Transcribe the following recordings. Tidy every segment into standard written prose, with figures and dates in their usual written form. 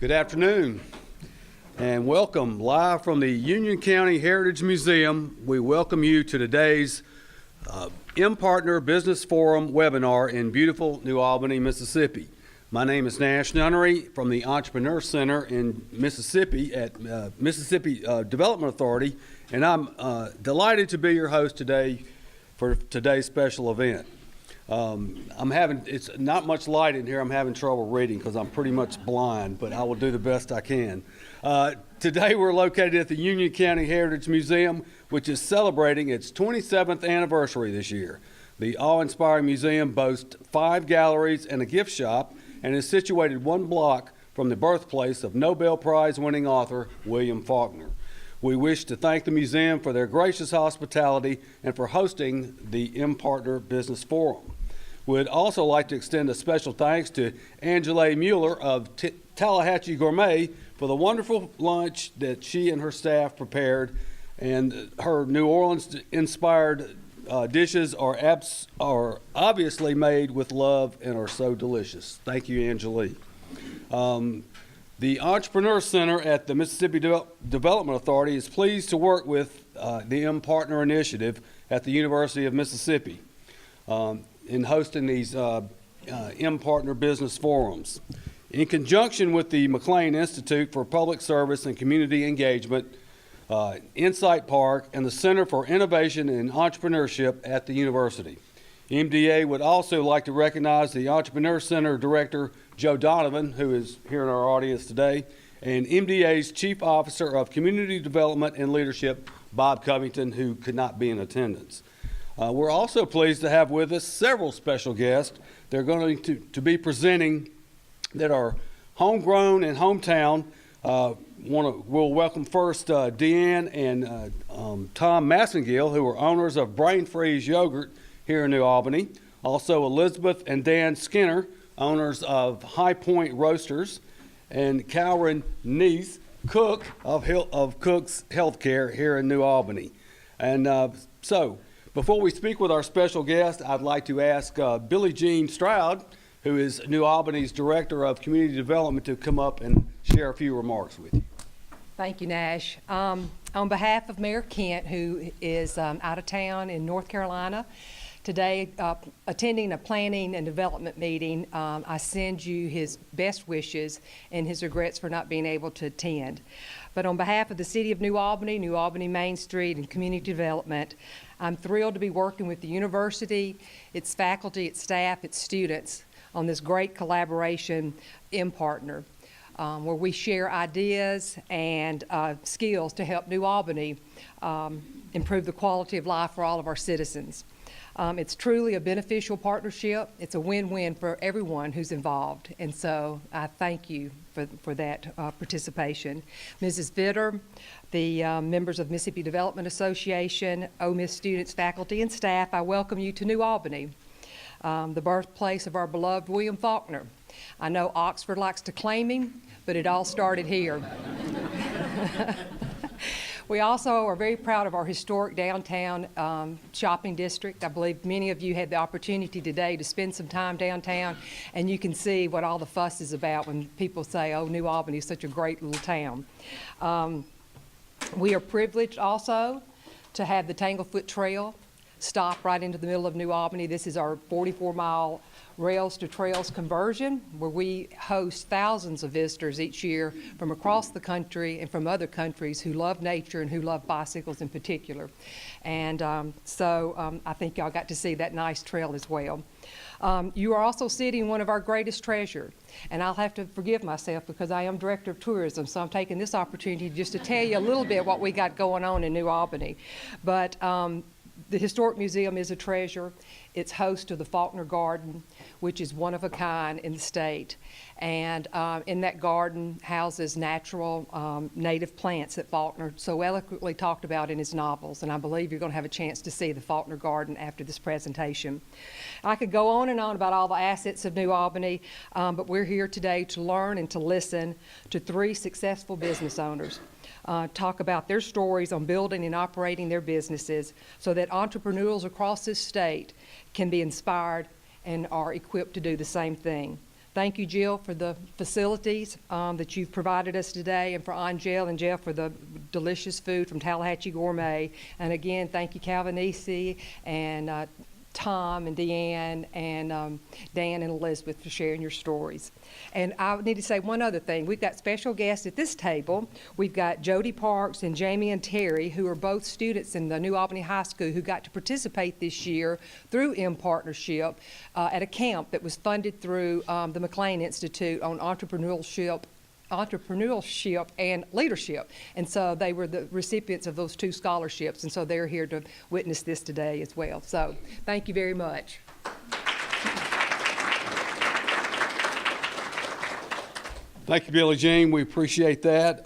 Good afternoon and welcome live from the Union County Heritage Museum. We welcome you to today's MPartner Business Forum webinar in beautiful New Albany, Mississippi. My name is Nash Nunnery from the Entrepreneur Center in Mississippi at Mississippi Development Authority, and I'm delighted to be your host today for today's special event. It's not much light in here. I'm having trouble reading because I'm pretty much blind, but I will do the best I can. Today we're located at the Union County Heritage Museum, which is celebrating its 27th anniversary this year. The awe-inspiring museum boasts 5 galleries and a gift shop and is situated 1 block from the birthplace of Nobel Prize winning author William Faulkner. We wish to thank the museum for their gracious hospitality and for hosting the MPartner Business Forum. We'd also like to extend a special thanks to Angela Mueller of Tallahatchie Gourmet for the wonderful lunch that she and her staff prepared, and her New Orleans-inspired dishes are obviously made with love and are so delicious. Thank you, Angela. The Entrepreneur Center at the Mississippi Development Authority is pleased to work with the MPartner initiative at the University of Mississippi in hosting these MPartner business forums. In conjunction with the McLean Institute for Public Service and Community Engagement, Insight Park, and the Center for Innovation and Entrepreneurship at the university. MDA would also like to recognize the Entrepreneur Center Director, Joe Donovan, who is here in our audience today, and MDA's Chief Officer of Community Development and Leadership, Bob Covington, who could not be in attendance. We're also pleased to have with us several special guests. They're going to be presenting that are homegrown and hometown. We'll welcome first DeAnn and Tom Massengill, who are owners of Brain Freeze Yogurt here in New Albany. Also Elizabeth and Dan Skinner, owners of High Point Roasters, and Callrenease, cook of Cook's Healthcare here in New Albany. And so, before we speak with our special guest, I'd like to ask Billie Jean Stroud, who is New Albany's Director of Community Development, to come up and share a few remarks with you. Thank you, Nash. On behalf of Mayor Kent, who is out of town in North Carolina, today attending a planning and development meeting, I send you his best wishes and his regrets for not being able to attend. But on behalf of the City of New Albany Main Street, and Community Development, I'm thrilled to be working with the university, its faculty, its staff, its students on this great collaboration MPartner, where we share ideas and skills to help New Albany improve the quality of life for all of our citizens. It's truly a beneficial partnership. It's a win-win for everyone who's involved, and so I thank you for that participation. Mrs. Vitter, the members of Mississippi Development Association, OMIS students, faculty, and staff, I welcome you to New Albany, the birthplace of our beloved William Faulkner. I know Oxford likes to claim him, but it all started here. We also are very proud of our historic downtown shopping district. I believe many of you had the opportunity today to spend some time downtown, and you can see what all the fuss is about when people say, oh, New Albany is such a great little town. We are privileged also to have the Tanglefoot Trail stop right into the middle of New Albany. This is our 44-mile Rails to Trails conversion, where we host thousands of visitors each year from across the country and from other countries who love nature and who love bicycles in particular. And so I think y'all got to see that nice trail as well. You are also sitting one of our greatest treasures, and I'll have to forgive myself because I am Director of Tourism, so I'm taking this opportunity just to tell you a little bit what we got going on in New Albany. But the Historic Museum is a treasure. It's host to the Faulkner Garden, which is one of a kind in the state. And in that garden houses natural native plants that Faulkner so eloquently talked about in his novels. And I believe you're going to have a chance to see the Faulkner Garden after this presentation. I could go on and on about all the assets of New Albany, but we're here today to learn and to listen to 3 successful business owners. Talk about their stories on building and operating their businesses so that entrepreneurs across this state can be inspired and are equipped to do the same thing. Thank you, Jill, for the facilities that you've provided us today, and for Angel and Jeff for the delicious food from Tallahatchie Gourmet. And again, thank you, Callrenease, and Tom and DeAnn, and Dan and Elizabeth for sharing your stories. And I need to say one other thing. We've got special guests at this table. We've got Jody Parks and Jamie and Terry, who are both students in the New Albany High School who got to participate this year through MPartnership at a camp that was funded through the McLean Institute on entrepreneurship and leadership. And so they were the recipients of those 2 scholarships, and so they're here to witness this today as well. So thank you very much. Thank you, Billie Jean. We appreciate that.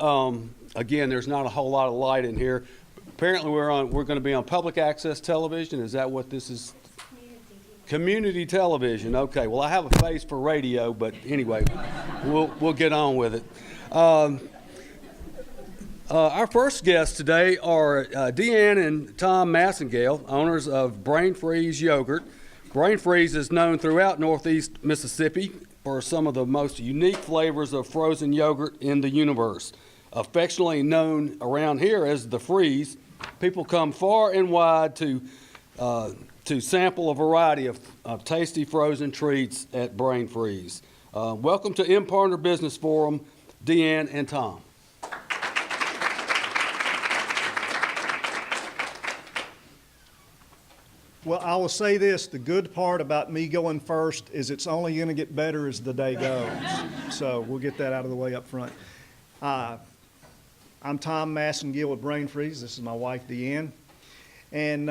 Again, there's not a whole lot of light in here. Apparently, we're going to be on public access television. Is that what this is? Community television. Okay. Well, I have a face for radio, but anyway, we'll get on with it. Our first guests today are DeAnn and Tom Massengill, owners of Brain Freeze Yogurt. Brain Freeze is known throughout Northeast Mississippi for some of the most unique flavors of frozen yogurt in the universe. Affectionately known around here as the Freeze, people come far and wide to sample a variety of tasty frozen treats at Brain Freeze. Welcome to MPartner Business Forum, DeAnn and Tom. Well, I will say this, the good part about me going first is it's only going to get better as the day goes. So we'll get that out of the way up front. I'm Tom Massengill with Brain Freeze. This is my wife, DeAnn. And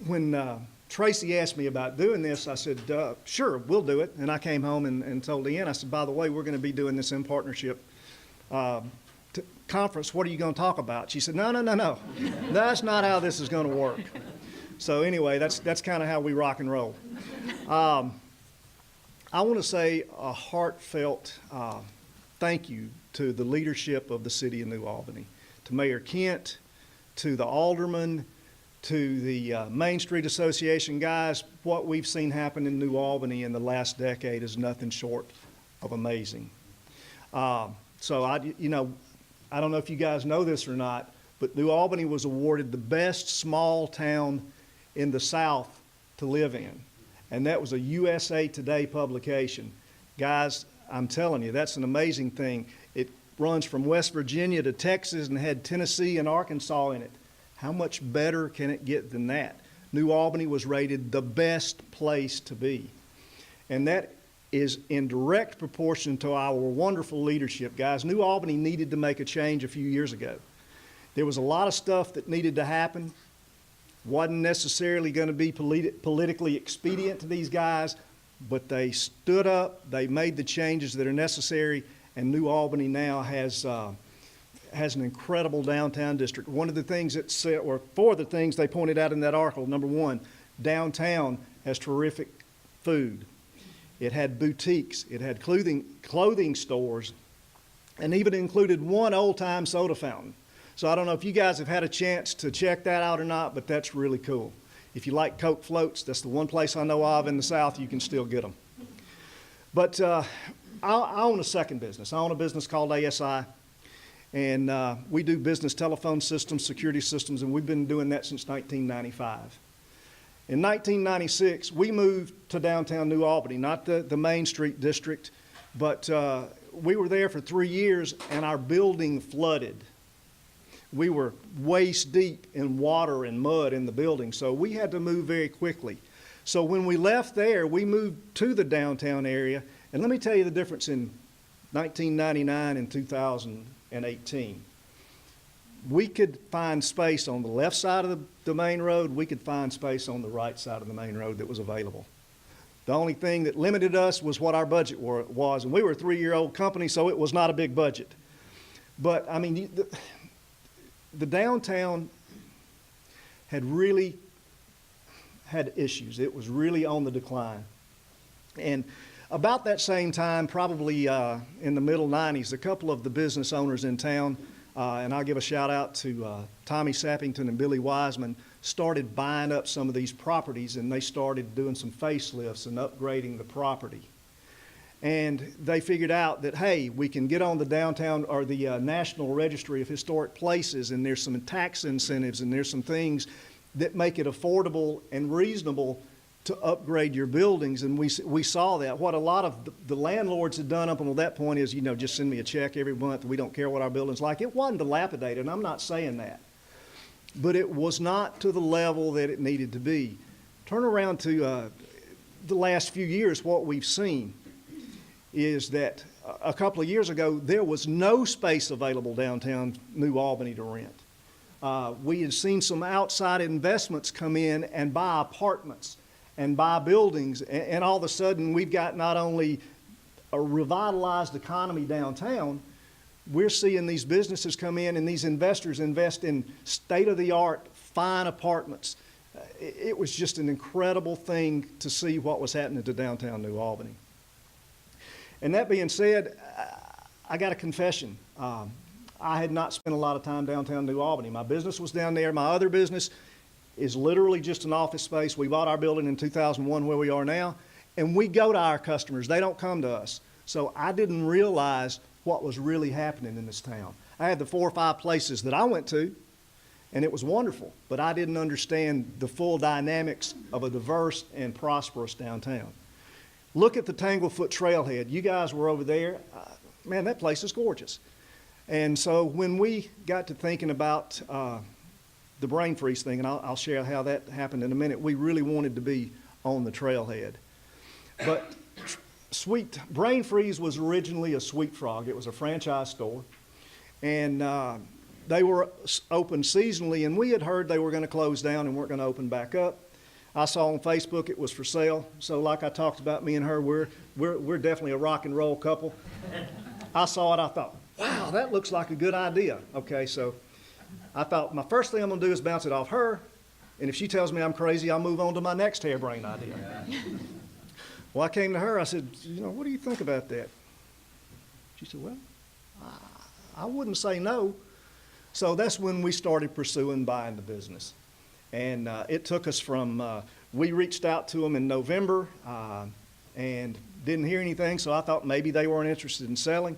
when Tracy asked me about doing this, I said, sure, we'll do it. And I came home and told DeAnn, I said, by the way, we're going to be doing this in partnership conference. What are you going to talk about? She said, no. That's not how this is going to work. So anyway, that's kind of how we rock and roll. I want to say a heartfelt thank you to the leadership of the city of New Albany, to Mayor Kent, to the aldermen, to the Main Street Association guys. What we've seen happen in New Albany in the last decade is nothing short of amazing. So I don't know if you guys know this or not, but New Albany was awarded the best small town in the South to live in. And that was a USA Today publication. Guys, I'm telling you, that's an amazing thing. It runs from West Virginia to Texas and had Tennessee and Arkansas in it. How much better can it get than that? New Albany was rated the best place to be. And that is in direct proportion to our wonderful leadership, guys. New Albany needed to make a change a few years ago. There was a lot of stuff that needed to happen. Wasn't necessarily going to be politically expedient to these guys, but they stood up, they made the changes that are necessary, and New Albany now has an incredible downtown district. One of the things that said, or 4 of the things they pointed out in that article, number 1, downtown has terrific food. It had boutiques, it had clothing stores, and even included 1 old-time soda fountain. So I don't know if you guys have had a chance to check that out or not, but that's really cool. If you like Coke floats, that's the one place I know of in the South you can still get them. But I own a second business. I own a business called ASI, and we do business telephone systems, security systems, and we've been doing that since 1995. In 1996, we moved to downtown New Albany, not the Main Street district, but we were there for 3 years, and our building flooded. We were waist deep in water and mud in the building, so we had to move very quickly. So when we left there, we moved to the downtown area, and let me tell you the difference in 1999 and 2018. We could find space on the left side of the main road. We could find space on the right side of the main road that was available. The only thing that limited us was what our budget was, and we were a 3-year-old company, so it was not a big budget. But, I mean, the downtown had really had issues. It was really on the decline. And about that same time, probably in the middle 90s, a couple of the business owners in town, and I'll give a shout out to Tommy Sappington and Billy Wiseman, started buying up some of these properties, and they started doing some facelifts and upgrading the property. And they figured out that, hey, we can get on the downtown or the National Registry of Historic Places, and there's some tax incentives, and there's some things that make it affordable and reasonable to upgrade your buildings. And we saw that. What a lot of the landlords had done up until that point is, just send me a check every month. We don't care what our building's like. It wasn't dilapidated, and I'm not saying that. But it was not to the level that it needed to be. Turn around to the last few years, what we've seen is that a couple of years ago, there was no space available downtown New Albany to rent. We had seen some outside investments come in and buy apartments and buy buildings, and all of a sudden we've got not only a revitalized economy downtown, we're seeing these businesses come in and these investors invest in state-of-the-art, fine apartments. It was just an incredible thing to see what was happening to downtown New Albany. And that being said, I got a confession. I had not spent a lot of time downtown New Albany. My business was down there. My other business is literally just an office space. We bought our building in 2001 where we are now, and we go to our customers. They don't come to us. So I didn't realize what was really happening in this town. I had the 4 or 5 places that I went to, and it was wonderful, but I didn't understand the full dynamics of a diverse and prosperous downtown. Look at the Tanglefoot Trailhead. You guys were over there. Man, that place is gorgeous. And so when we got to thinking about the brain freeze thing, and I'll share how that happened in a minute, we really wanted to be on the trailhead. But Brain Freeze was originally a Sweet Frog. It was a franchise store. And they were open seasonally, and we had heard they were going to close down and weren't going to open back up. I saw on Facebook it was for sale. So like I talked about, me and her, we're definitely a rock and roll couple. I saw it, I thought, wow, that looks like a good idea. Okay, so I thought my first thing I'm going to do is bounce it off her, and if she tells me I'm crazy, I'll move on to my next harebrained idea. Well, I came to her, I said, what do you think about that? She said, well, I wouldn't say no. So that's when we started pursuing buying the business. And it took us from, we reached out to them in November and didn't hear anything, so I thought maybe they weren't interested in selling.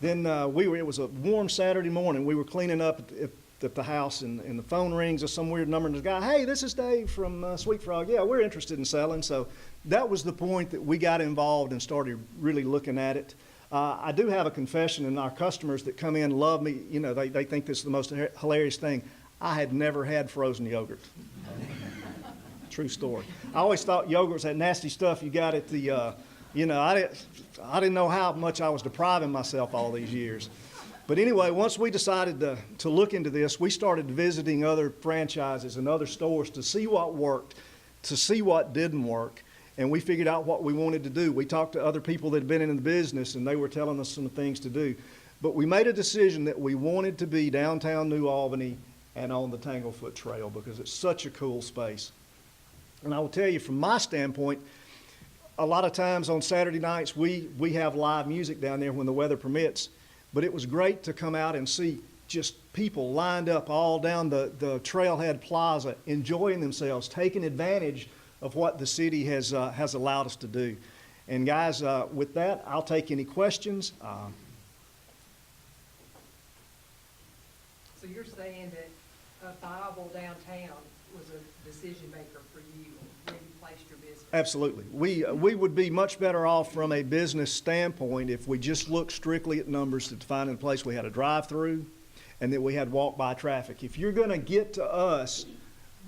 Then it was a warm Saturday morning. We were cleaning up at the house, and the phone rings of some weird number, and the guy, hey, this is Dave from Sweet Frog. Yeah, we're interested in selling. So that was the point that we got involved and started really looking at it. I do have a confession, and our customers that come in love me. They think this is the most hilarious thing. I had never had frozen yogurt. True story. I always thought yogurt was that nasty stuff you got at the, I didn't know how much I was depriving myself all these years. But anyway, once we decided to look into this, we started visiting other franchises and other stores to see what worked, to see what didn't work, and we figured out what we wanted to do. We talked to other people that had been in the business, and they were telling us some things to do. But we made a decision that we wanted to be downtown New Albany and on the Tanglefoot Trail because it's such a cool space. And I will tell you, from my standpoint, a lot of times on Saturday nights, we have live music down there when the weather permits, but it was great to come out and see just people lined up all down the Trailhead Plaza, enjoying themselves, taking advantage of what the city has allowed us to do. And guys, with that, I'll take any questions. So you're saying that a viable downtown was a decision maker for you when you placed your business? Absolutely. We would be much better off from a business standpoint if we just looked strictly at numbers to find a place we had a drive-through and that we had walk-by traffic. If you're going to get to us,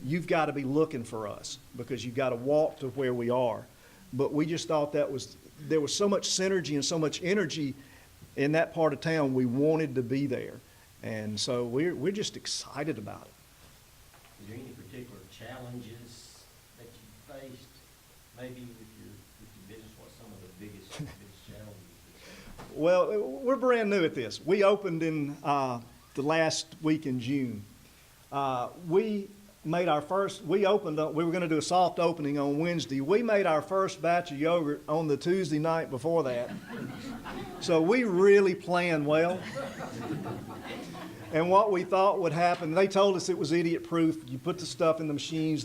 you've got to be looking for us because you've got to walk to where we are. But we just thought there was so much synergy and so much energy in that part of town, we wanted to be there. And so we're just excited about it. Is there any particular challenges that you faced, maybe with your business? What some of the biggest challenges? Well, we're brand new at this. We opened in the last week in June. We opened up, we were going to do a soft opening on Wednesday. We made our first batch of yogurt on the Tuesday night before that. So we really planned well. And what we thought would happen, they told us it was idiot-proof. You put the stuff in the machines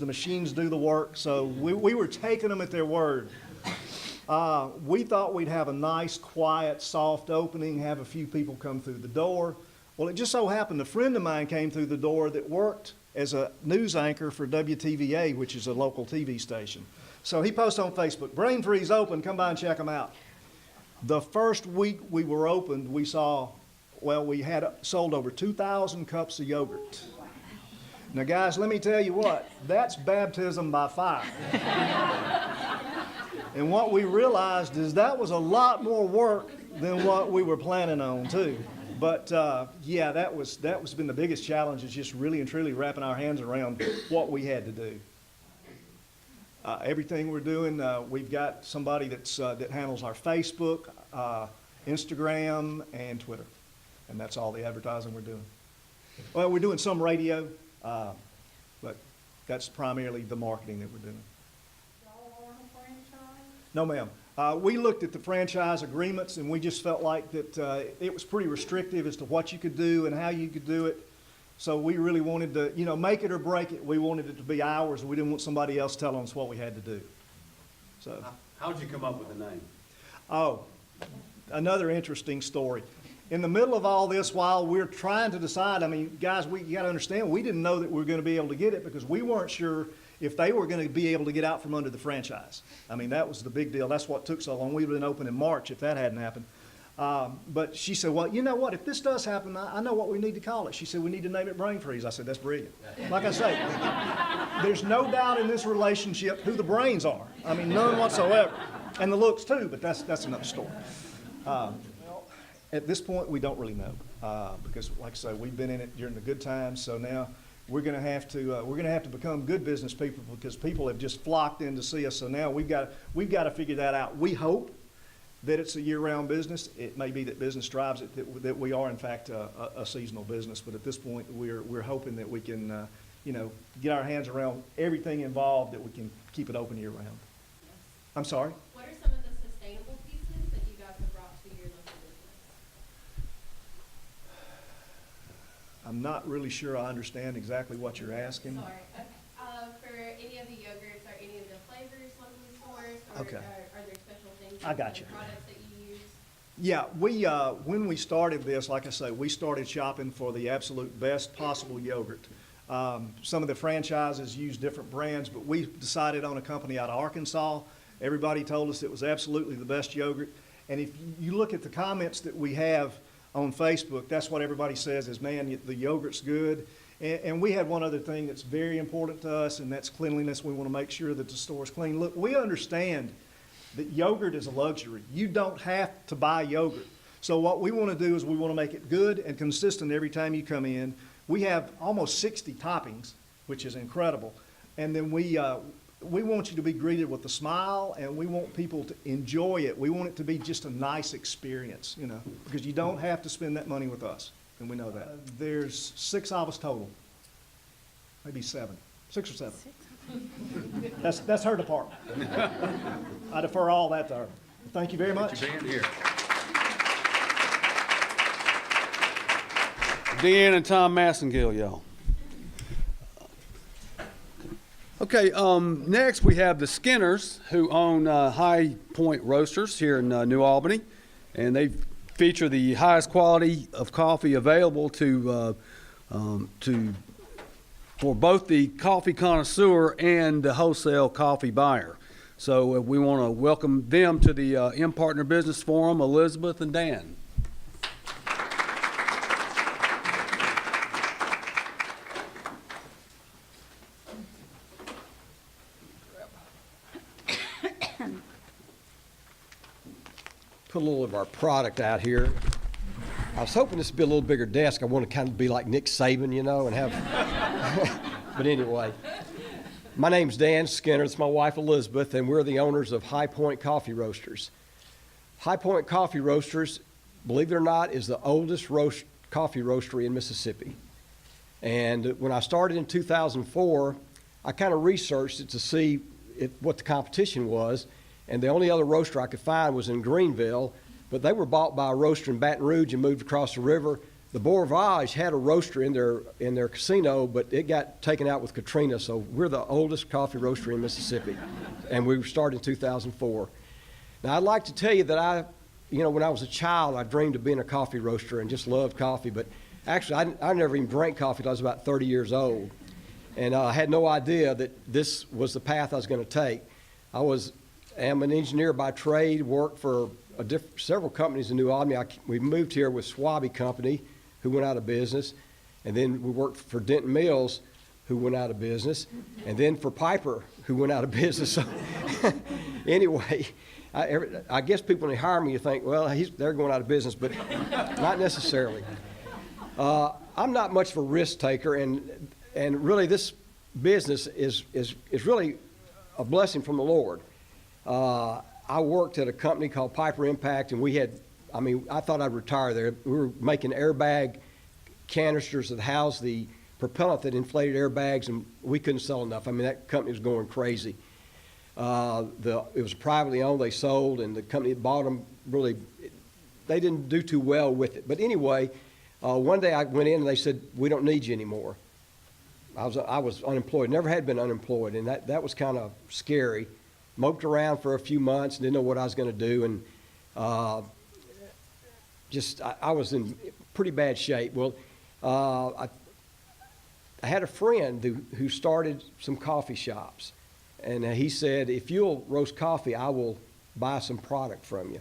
do the work. So we were taking them at their word. We thought we'd have a nice, quiet, soft opening, have a few people come through the door. Well, it just so happened a friend of mine came through the door that worked as a news anchor for WTVA, which is a local TV station. So he posted on Facebook, Braintree's open, come by and check them out. The first week we were opened, we saw, well, we had sold over 2,000 cups of yogurt. Now, guys, let me tell you what, that's baptism by fire. And what we realized is that was a lot more work than what we were planning on, too. But, yeah, that was been the biggest challenge, is just really and truly wrapping our hands around what we had to do. Everything we're doing, we've got somebody that handles our Facebook, Instagram, and Twitter. And that's all the advertising we're doing. Well, we're doing some radio, but that's primarily the marketing that we're doing. No, ma'am. We looked at the franchise agreements, and we just felt like that it was pretty restrictive as to what you could do and how you could do it. So we really wanted to, make it or break it. We wanted it to be ours. We didn't want somebody else telling us what we had to do. So. How'd you come up with the name? Oh, another interesting story. In the middle of all this, while we're trying to decide, guys, you got to understand, we didn't know that we were going to be able to get it because we weren't sure if they were going to be able to get out from under the franchise. That was the big deal. That's what took so long. We would have been open in March if that hadn't happened. But she said, well, you know what? If this does happen, I know what we need to call it. She said, we need to name it Brain Freeze. I said, that's brilliant. Like I say, there's no doubt in this relationship who the brains are. None whatsoever. And the looks too, but that's another story. At this point, we don't really know because, like I say, we've been in it during the good times. So now we're going to have to become good business people because people have just flocked in to see us. So now we've got to figure that out. We hope that it's a year-round business. It may be that business drives it, that we are in fact a seasonal business. But at this point, we're hoping that we can get our hands around everything involved, that we can keep it open year-round. I'm sorry. What are some of the sustainable pieces that you guys have brought to your local business? I'm not really sure I understand exactly what you're asking. Sorry. Okay. For any of the yogurts or any of the flavors locally sourced, or Okay. are there special things? I got you. Products that you use? Yeah, when we started this, like I say, we started shopping for the absolute best possible yogurt. Some of the franchises use different brands, but we decided on a company out of Arkansas. Everybody told us it was absolutely the best yogurt. And if you look at the comments that we have on Facebook, that's what everybody says is, man, the yogurt's good. And we had one other thing that's very important to us, and that's cleanliness. We want to make sure that the store's clean. Look, we understand that yogurt is a luxury. You don't have to buy yogurt. So what we want to do is we want to make it good and consistent every time you come in. We have almost 60 toppings, which is incredible. And then we want you to be greeted with a smile, and we want people to enjoy it. We want it to be just a nice experience, because you don't have to spend that money with us, and we know that. There's 6 of us total, maybe 7, 6 or 7. That's her department. I defer all that to her. Thank you very much. Thank you for being here. DeAnn and Tom Massengill, y'all. Okay, next we have the Skinners, who own High Point Roasters here in New Albany, and they feature the highest quality of coffee available for both the coffee connoisseur and the wholesale coffee buyer. So we want to welcome them to the MPartner Business Forum, Elizabeth and Dan. Put a little of our product out here. I was hoping this would be a little bigger desk. I want to kind of be like Nick Saban, and have, but anyway. My name's Dan Skinner. It's my wife, Elizabeth, and we're the owners of High Point Coffee Roasters. High Point Coffee Roasters, believe it or not, is the oldest coffee roastery in Mississippi. And when I started in 2004, I kind of researched it to see what the competition was. And the only other roaster I could find was in Greenville, but they were bought by a roaster in Baton Rouge and moved across the river. the Beau Rivage had a roaster in their casino, but it got taken out with Katrina, so we're the oldest coffee roaster in Mississippi, and we started in 2004. Now, I'd like to tell you that when I was a child, I dreamed of being a coffee roaster and just loved coffee, but actually, I never even drank coffee until I was about 30 years old, and I had no idea that this was the path I was going to take. I'm an engineer by trade, worked for several companies in New Albany. We moved here with Swaby Company, who went out of business, and then we worked for Denton Mills, who went out of business, and then for Piper, who went out of business. So anyway, I guess people, when they hire me, you think, well, they're going out of business, but not necessarily. I'm not much of a risk taker, and really this business is really a blessing from the Lord. I worked at a company called Piper Impact, and I thought I'd retire there. We were making airbag canisters that housed the propellant that inflated airbags, and we couldn't sell enough. That company was going crazy. It was privately owned. They sold, and the company that bought them they didn't do too well with it. But anyway, one day I went in and they said, "We don't need you anymore." I was unemployed, never had been unemployed, and that was kind of scary. Moped around for a few months, didn't know what I was going to do, and I was in pretty bad shape. Well, I had a friend who started some coffee shops, and he said, "If you'll roast coffee, I will buy some product from you."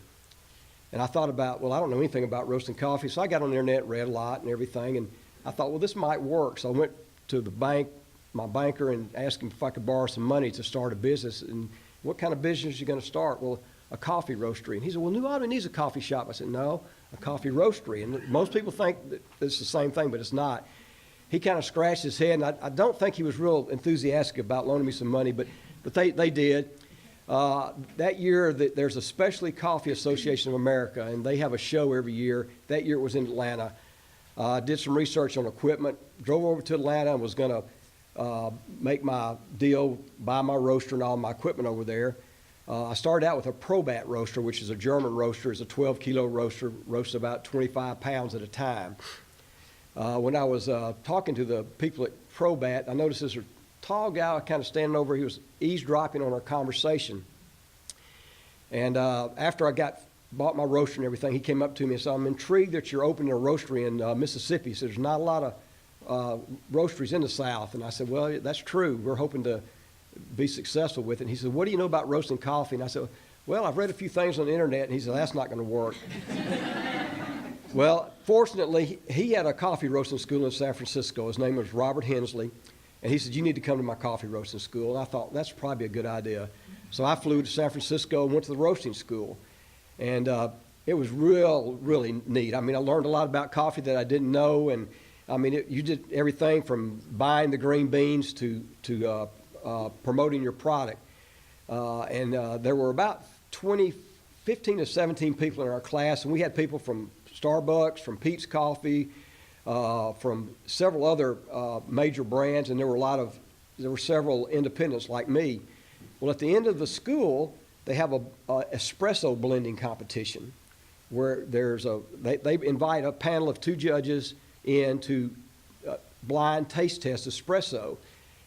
And I thought about, well, I don't know anything about roasting coffee, so I got on the internet, read a lot and everything, and I thought, well, this might work. So I went to the bank, my banker, and asked him if I could borrow some money to start a business. And what kind of business are you going to start? Well, a coffee roastery. And he said, well, New Albany needs a coffee shop. I said, no, a coffee roastery. And most people think that it's the same thing, but it's not. He kind of scratched his head, and I don't think he was real enthusiastic about loaning me some money, but they did. That year, there's a Specialty Coffee Association of America, and they have a show every year. That year it was in Atlanta. Did some research on equipment, drove over to Atlanta and was going to make my deal, buy my roaster and all my equipment over there. I started out with a Probat roaster, which is a German roaster. It's a 12-kilo roaster, roasts about 25 pounds at a time. When I was talking to the people at Probat, I noticed this tall guy kind of standing over. He was eavesdropping on our conversation. And after I bought my roaster and everything, he came up to me and said, I'm intrigued that you're opening a roastery in Mississippi. He said, there's not a lot of roasteries in the South. And I said, well, that's true. We're hoping to be successful with it. And he said, what do you know about roasting coffee? And I said, well, I've read a few things on the internet. And he said, that's not going to work. Well, fortunately, he had a coffee roasting school in San Francisco. His name was Robert Hensley. And he said, you need to come to my coffee roasting school. And I thought, that's probably a good idea. So I flew to San Francisco and went to the roasting school. And it was really neat. I learned a lot about coffee that I didn't know. And, you did everything from buying the green beans to promoting your product. And there were about 15 to 17 people in our class. And we had people from Starbucks, from Pete's Coffee, from several other major brands, and there were several independents like me. Well, at the end of the school, they have a espresso blending competition where they invite a panel of 2 judges in to blind taste test espresso,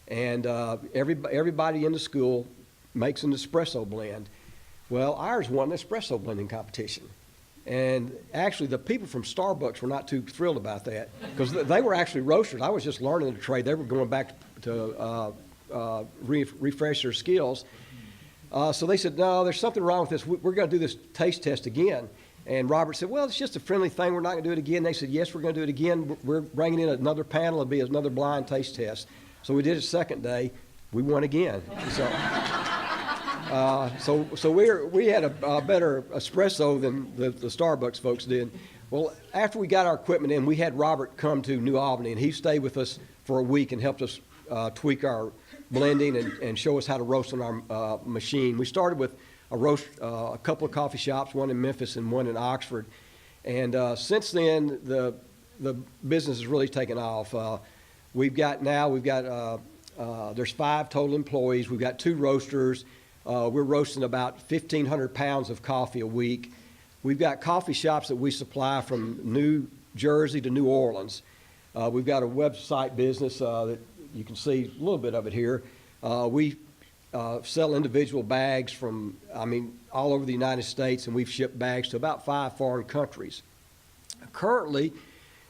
and everybody in the school makes an espresso blend. Well, ours won the espresso blending competition. And actually, the people from Starbucks were not too thrilled about that because they were actually roasters. I was just learning the trade. They were going back to refresh their skills. So they said, no, there's something wrong with this. We're going to do this taste test again. And Robert said, well, it's just a friendly thing. We're not going to do it again. They said, yes, we're going to do it again. We're bringing in another panel. It'll be another blind taste test. So we did it second day. We won again. So we had a better espresso than the Starbucks folks did. Well, after we got our equipment in, we had Robert come to New Albany, and he stayed with us for a week and helped us tweak our blending and show us how to roast on our machine. We started with a couple of coffee shops, one in Memphis and one in Oxford. And since then, the business has really taken off. There's 5 total employees. We've got 2 roasters. We're roasting about 1,500 pounds of coffee a week. We've got coffee shops that we supply from New Jersey to New Orleans. We've got a website business that you can see a little bit of it here. We sell individual bags from, all over the United States, and we've shipped bags to about 5 foreign countries. Currently,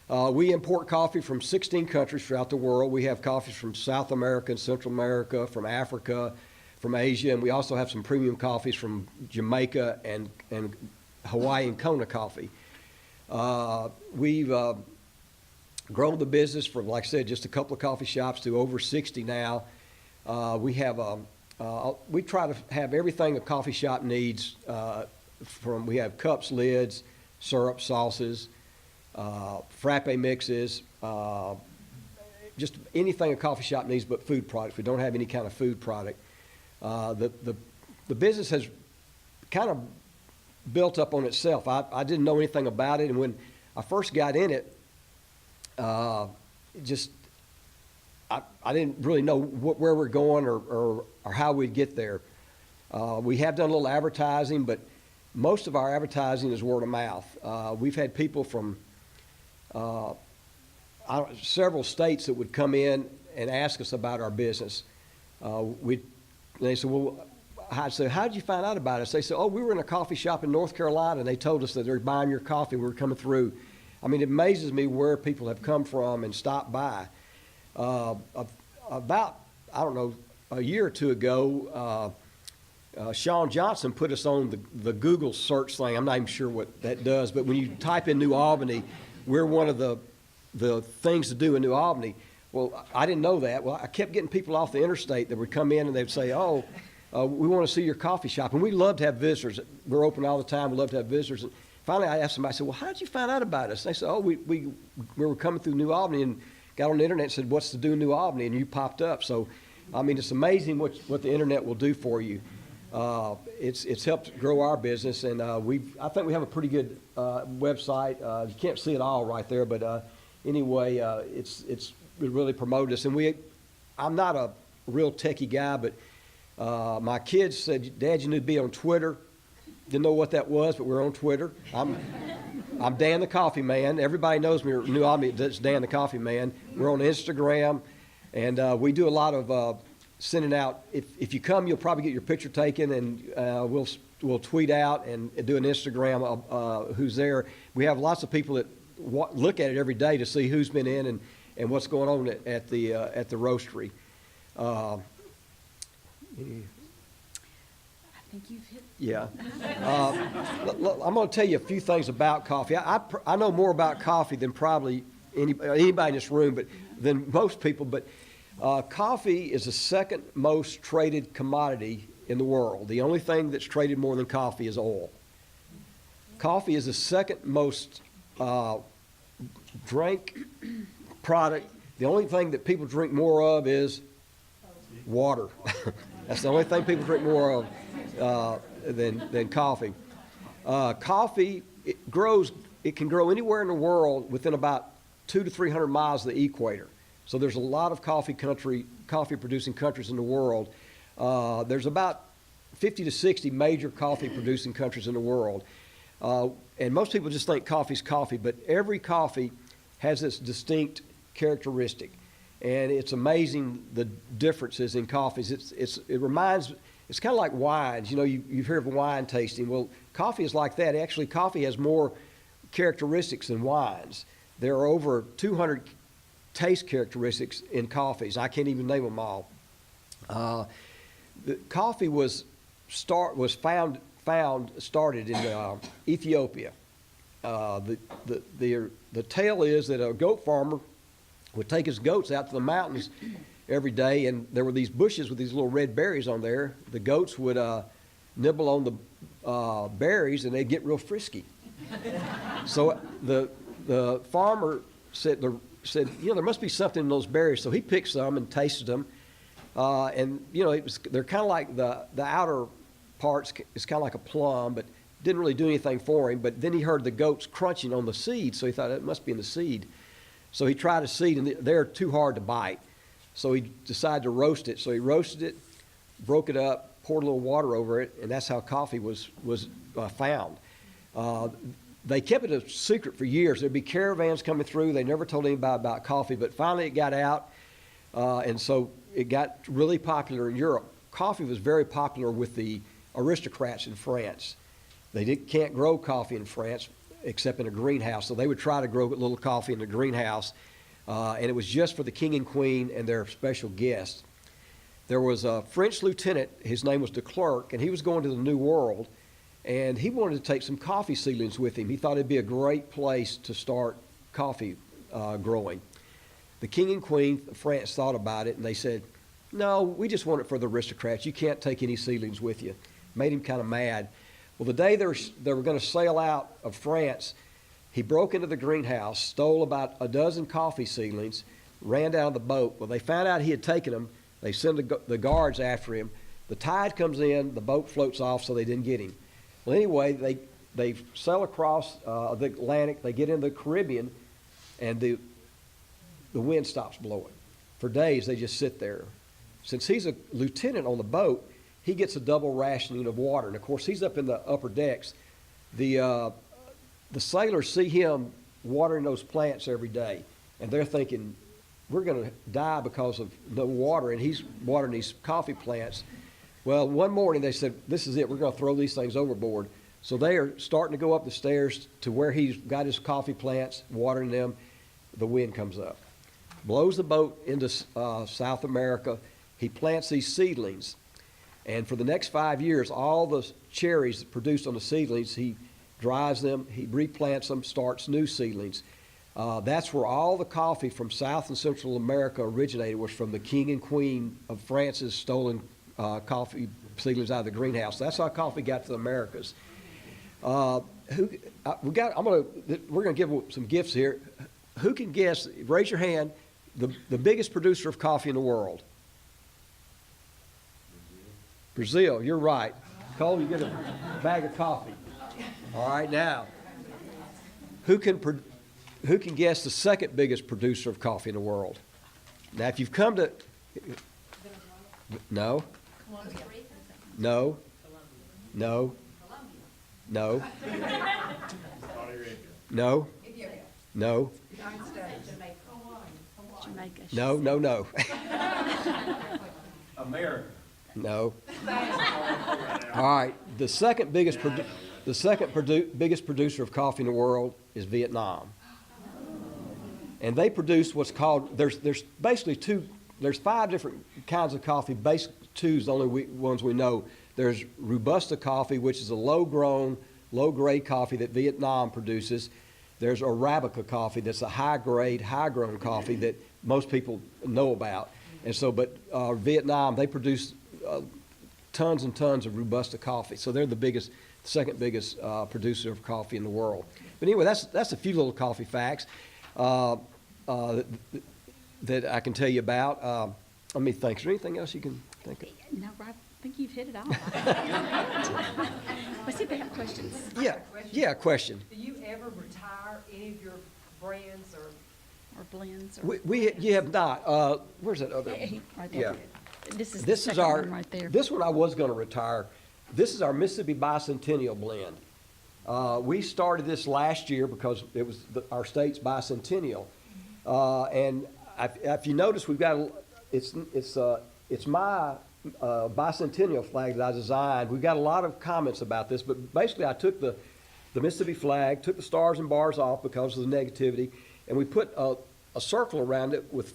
we import coffee from 16 countries throughout the world. We have coffees from South America and Central America, from Africa, from Asia, and we also have some premium coffees from Jamaica and Hawaii and Kona coffee. We've grown the business from, like I said, just a couple of coffee shops to over 60 now. We try to have everything a coffee shop needs. We have cups, lids, syrup, sauces, frappe mixes, just anything a coffee shop needs but food products. We don't have any kind of food product. The business has kind of built up on itself. I didn't know anything about it, and when I first got in it, I didn't really know where we're going or how we'd get there. We have done a little advertising, but most of our advertising is word of mouth. We've had people from several states that would come in and ask us about our business. They said, well, I said, how did you find out about us? They said, oh, we were in a coffee shop in North Carolina, and they told us that they're buying your coffee. We were coming through. It amazes me where people have come from and stopped by. About, a year or two ago, Sean Johnson put us on the Google search thing. I'm not even sure what that does, but when you type in New Albany, we're one of the things to do in New Albany. Well, I didn't know that. Well, I kept getting people off the interstate that would come in and they'd say, oh, we want to see your coffee shop. And we love to have visitors. We're open all the time. We love to have visitors. And finally, I asked somebody, I said, well, how did you find out about us? And they said, oh, we were coming through New Albany and got on the internet and said, what's to do in New Albany? And you popped up. So, it's amazing what the internet will do for you. It's helped grow our business, and I think we have a pretty good website. You can't see it all right there, but anyway, it's really promoted us. And I'm not a real techie guy, but my kids said, Dad, you need to be on Twitter. Didn't know what that was, but we're on Twitter. I'm Dan the Coffee Man. Everybody knows me in New Albany. That's Dan the Coffee Man. We're on Instagram, and we do a lot of sending out. If you come, you'll probably get your picture taken, and we'll tweet out and do an Instagram of who's there. We have lots of people that look at it every day to see who's been in and what's going on at the roastery. I think you've hit. Yeah. I'm going to tell you a few things about coffee. I know more about coffee than probably anybody in this room, but than most people. But coffee is the second most traded commodity in the world. The only thing that's traded more than coffee is oil. Coffee is the second most drank product. The only thing that people drink more of is water. That's the only thing people drink more of than coffee. Coffee, it can grow anywhere in the world within about 200 to 300 miles of the equator. So there's a lot of coffee producing countries in the world. There's about 50 to 60 major coffee producing countries in the world. And most people just think coffee's coffee, but every coffee has its distinct characteristic. And it's amazing the differences in coffees. It's kind of like wines. You've heard of wine tasting. Well, coffee is like that. Actually, coffee has more characteristics than wines. There are over 200 taste characteristics in coffees. I can't even name them all. The coffee started in Ethiopia. The tale is that a goat farmer would take his goats out to the mountains every day, and there were these bushes with these little red berries on there. The goats would nibble on the berries, and they'd get real frisky. So the farmer said, there must be something in those berries. So he picked some and tasted them, and they're kind of like the outer parts is kind of like a plum, but didn't really do anything for him. But then he heard the goats crunching on the seed, so he thought it must be in the seed. So he tried a seed, and they're too hard to bite. So he decided to roast it. So he roasted it, broke it up, poured a little water over it, and that's how coffee was found. they kept it a secret for years. There'd be caravans coming through. They never told anybody about coffee, but finally it got out, and so it got really popular in Europe. Coffee was very popular with the aristocrats in France. Can't grow coffee in France except in a greenhouse, so they would try to grow a little coffee in the greenhouse, and it was just for the king and queen and their special guests. There was a French lieutenant, his name was de Klerk, and he was going to the New World, and he wanted to take some coffee seedlings with him. He thought it'd be a great place to start coffee growing. The king and queen of France thought about it, and they said, no, we just want it for the aristocrats. You can't take any seedlings with you. Made him kind of mad. Well, the day they were going to sail out of France, he broke into the greenhouse, stole about a dozen coffee seedlings, ran down the boat. Well, they found out he had taken them. They sent the guards after him. The tide comes in, the boat floats off, so they didn't get him. Well, anyway, they sail across the Atlantic, they get in the Caribbean, and the wind stops blowing. For days, they just sit there. Since he's a lieutenant on the boat, he gets a double rationing of water. And, of course, he's up in the upper decks. The sailors see him watering those plants every day, and they're thinking, we're going to die because of no water, and he's watering these coffee plants. Well, one morning they said, this is it, we're going to throw these things overboard. So they are starting to go up the stairs to where he's got his coffee plants, watering them. The wind comes up, blows the boat into South America. He plants these seedlings, and for the next 5 years, all the cherries produced on the seedlings, he dries them, he replants them, starts new seedlings. That's where all the coffee from South and Central America originated, was from the king and queen of France's stolen coffee seedlings out of the greenhouse. That's how coffee got to the Americas. We're going to give some gifts here. Who can guess? Raise your hand. The biggest producer of coffee in the world. Brazil. You're right. Cole, you get a bag of coffee. All right, now, who can guess the second biggest producer of coffee in the world? Now, if you've come to, no, no, no, no, no, no, Jamaica. no, no, no, America. no. All right, the second biggest producer of coffee in the world is Vietnam. And they produce what's called, there's basically there's 5 different kinds of coffee. Basic 2 is the only ones we know. There's Robusta coffee, which is a low-grown, low-grade coffee that Vietnam produces. There's Arabica coffee, that's a high-grade, high-grown coffee that most people know about. And so, but Vietnam, they produce tons and tons of Robusta coffee. So they're the second biggest producer of coffee in the world. But anyway, that's a few little coffee facts that I can tell you about. Let me think. Is there anything else you can think of? No, I think you've hit it all. Let's see if they have questions. Yeah, question. Do you ever retire any of your brands or? Or blends. Or You have not. Where's that other? Right there. Yeah. This is the This is second our, one right there. this one I was going to retire. This is our Mississippi Bicentennial blend. We started this last year because it was our state's bicentennial. And if you notice, we've got, it's my bicentennial flag that I designed. We've got a lot of comments about this, but basically I took the Mississippi flag, took the stars and bars off because of the negativity, and we put a circle around it with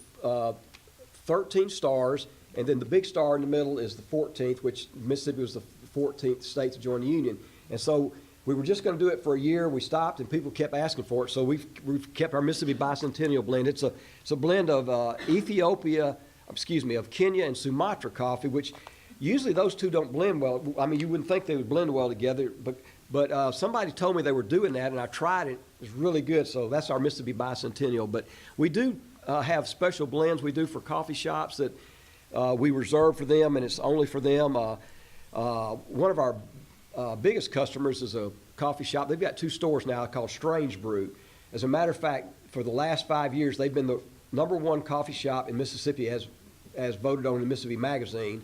13 stars, and then the big star in the middle is the 14th, which Mississippi was the 14th state to join the Union. And so we were just going to do it for a year. We stopped, and people kept asking for it. So we've kept our Mississippi Bicentennial blend. It's a blend of of Kenya and Sumatra coffee, which usually those two don't blend well. I mean, you wouldn't think they would blend well together, but somebody told me they were doing that, and I tried it. It's really good. So that's our Mississippi Bicentennial. But we do have special blends we do for coffee shops that we reserve for them, and it's only for them. One of our biggest customers is a coffee shop. They've got 2 stores now called Strange Brew. As a matter of fact, for the last 5 years, they've been the #1 coffee shop in Mississippi as voted on in Mississippi Magazine.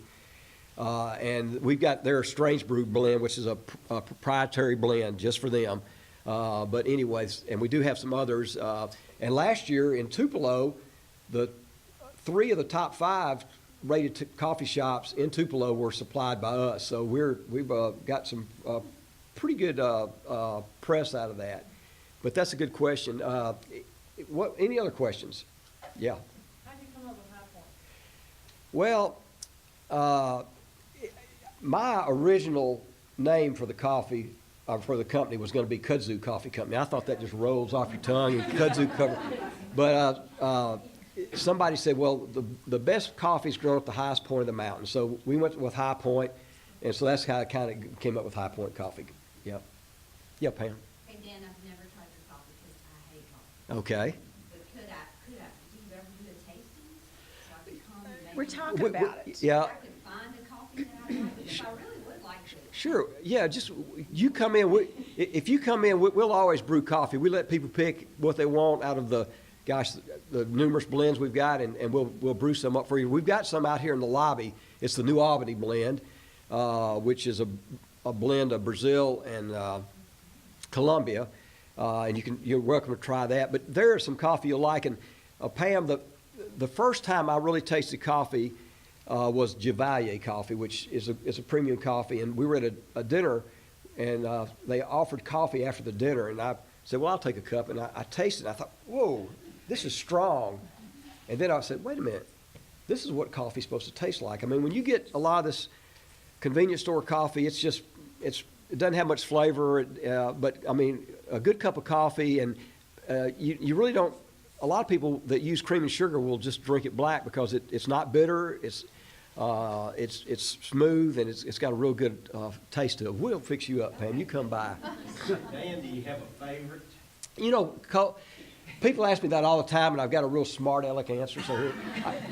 And we've got their Strange Brew blend, which is a proprietary blend just for them. But anyways, and we do have some others. And last year in Tupelo, the 3 of the top 5 rated coffee shops in Tupelo were supplied by us. So we've got some pretty good press out of that. But that's a good question. Any other questions? Yeah. How did you come up with High Point? Well, my original name for the coffee, for the company was going to be Kudzu Coffee Company. I thought that just rolls off your tongue, and Kudzu cover. But somebody said, well, the best coffees grow at the highest point of the mountain. So we went with High Point, and so that's how I kind of came up with High Point Coffee. Yep. Yeah, Pam. Hey, Dan, I've never tried your coffee because I hate coffee. Okay. But do you ever do a tasting? So I could come and maybe. We're talking about it. Yeah. I could find a coffee that I like, because I really would like to. Sure. Yeah. Just you come in. If you come in, we'll always brew coffee. We let people pick what they want out of the numerous blends we've got, and we'll brew some up for you. We've got some out here in the lobby. It's the New Albany blend, which is a blend of Brazil and Colombia, and you're welcome to try that. But there is some coffee you'll like. And Pam, the first time I really tasted coffee was Javalier coffee, which is a premium coffee. And we were at a dinner, and they offered coffee after the dinner, and I said, well, I'll take a cup. And I tasted it. I thought, whoa, this is strong. And then I said, wait a minute, this is what coffee's supposed to taste like. I mean, when you get a lot of this convenience store coffee, it doesn't have much flavor, but I mean, a good cup of coffee, and you really don't. A lot of people that use cream and sugar will just drink it black because it's not bitter. It's smooth, and it's got a real good taste to it. We'll fix you up, Pam. You come by. Dan, do you have a favorite? You know, people ask me that all the time, and I've got a real smart aleck answer. So here,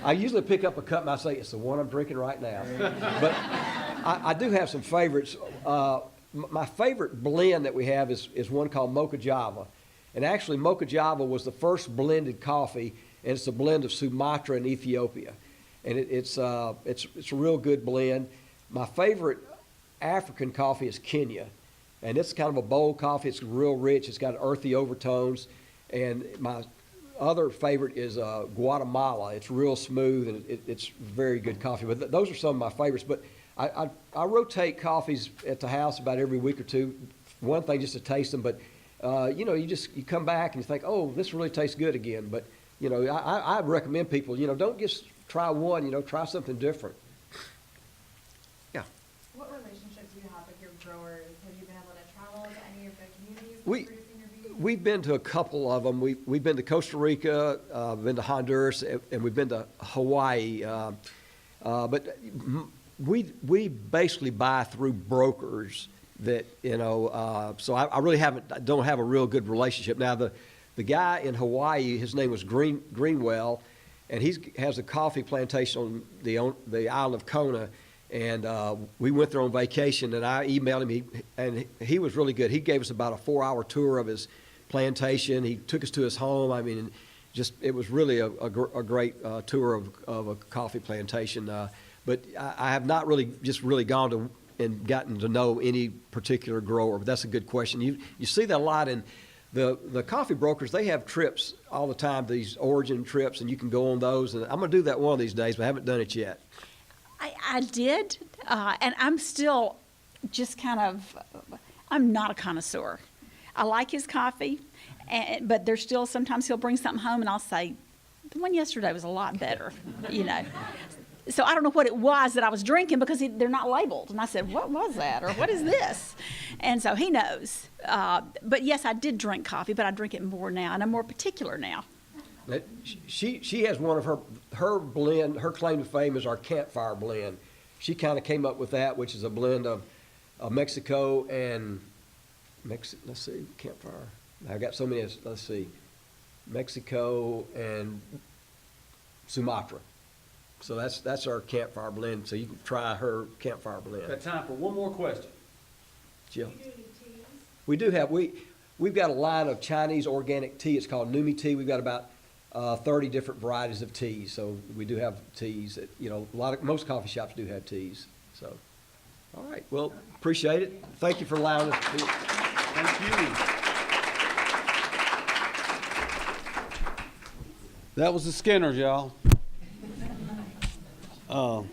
I usually pick up a cup and I say, it's the one I'm drinking right now. But I do have some favorites. My favorite blend that we have is one called Mocha Java. And actually, Mocha Java was the first blended coffee, and it's a blend of Sumatra and Ethiopia. And it's a real good blend. My favorite African coffee is Kenya. And it's kind of a bold coffee. It's real rich. It's got earthy overtones. And my other favorite is Guatemala. It's real smooth, and it's very good coffee. But those are some of my favorites. But I rotate coffees at the house about every week or two. One thing just to taste them, but you come back and you think, oh, this really tastes good again. But I recommend people, don't just try one. Try something different. Yeah. What relationships do you have with your growers? Have you been able to travel to any of the communities We- producing your beans? We've been to a couple of them. We've been to Costa Rica, been to Honduras, and we've been to Hawaii. But we basically buy through brokers that, so I really don't have a real good relationship. Now, the guy in Hawaii, his name was Greenwell, and he has a coffee plantation on the island of Kona. And we went there on vacation, and I emailed him, and he was really good. He gave us about a 4-hour tour of his plantation. He took us to his home. I mean, it was really a great tour of a coffee plantation. But I have not really gone to and gotten to know any particular grower. But that's a good question. You see that a lot in the coffee brokers. They have trips all the time, these origin trips, and you can go on those. And I'm going to do that one of these days, but I haven't done it yet. I did, and I'm still just I'm not a connoisseur. I like his coffee, but there's still sometimes he'll bring something home and I'll say, the one yesterday was a lot better, So I don't know what it was that I was drinking because they're not labeled. And I said, what was that? Or what is this? And so he knows. But yes, I did drink coffee, but I drink it more now, and I'm more particular now. She has one of her blend. Her claim to fame is our campfire blend. She kind of came up with that, which is a blend of Mexico and let's see, campfire. I've got so many. Let's see, Mexico and Sumatra. So that's our campfire blend. So you can try her campfire blend. Got time for one more question. Jill. Do you do any teas? We do have we've got a line of Chinese organic tea. It's called Numi tea. We've got about 30 different varieties of teas. So we do have teas. That, most coffee shops do have teas. So, all right. Well, appreciate it. Thank you for allowing us to. Thank you. That was the Skinners, y'all. I